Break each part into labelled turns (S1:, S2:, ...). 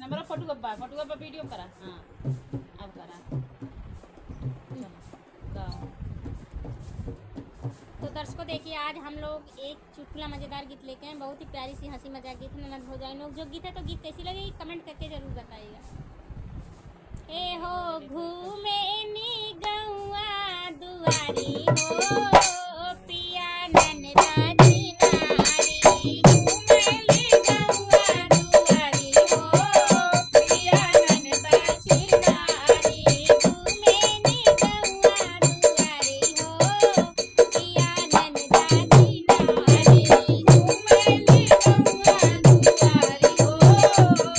S1: हमारा photo video करा। हाँ अब करा।
S2: तो दर्शकों देखिए, आज हम लोग एक चुटकुला मज़ेदार गीत लेके हैं। बहुत ही प्यारी सी हंसी मजाक गीत है। ननद भौजाई लोग जो गीत है, तो गीत कैसी लगी कमेंट करके जरूर बताइएगा। ए हो घूमे नी गौआ दुआरी हो पिया ननदा जी नारी। घूमे नी गौआ दुआरी हो पिया ननदा जी नारी। घूमे नी गौआ दुआरी हो पिया ननदा जी नारी। घूमे नी गौआ दुआरी हो पिया ननदा जी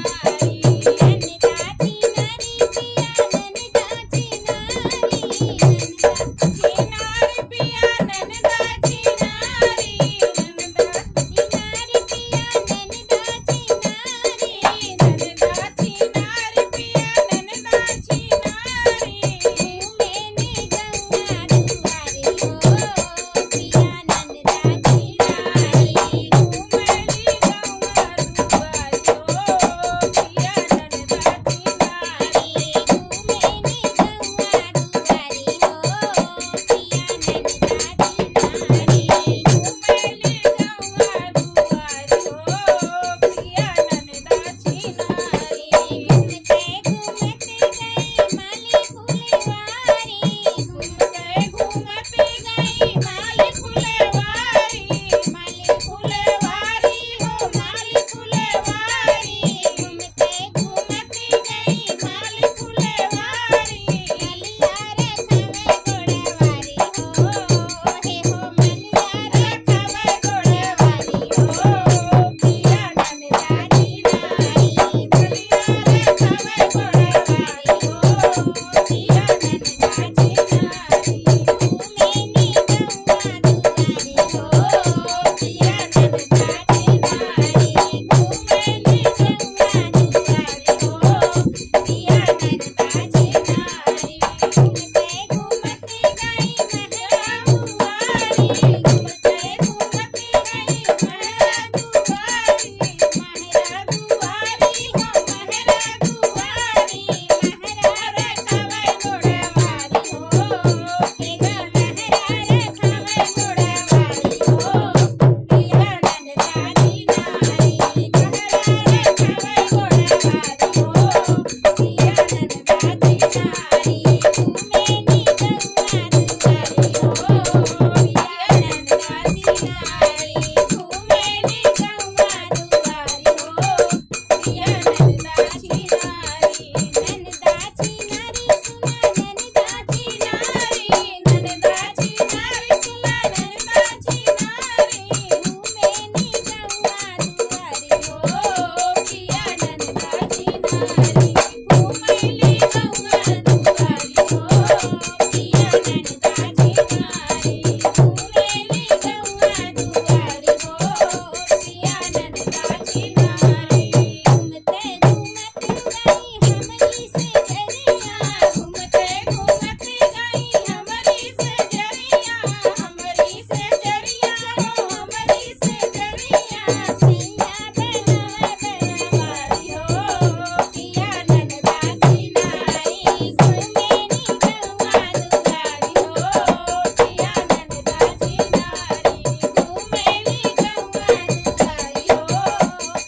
S2: नारी।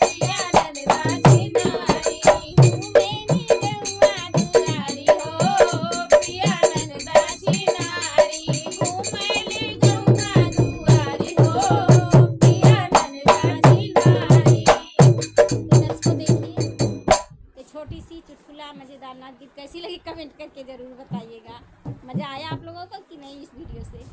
S2: छोटी सी चुटकुला मज़ेदार नाच गीत कैसी लगी कमेंट करके ज़रूर बताइएगा। मज़ा आया आप लोगों को कि नहीं इस वीडियो से?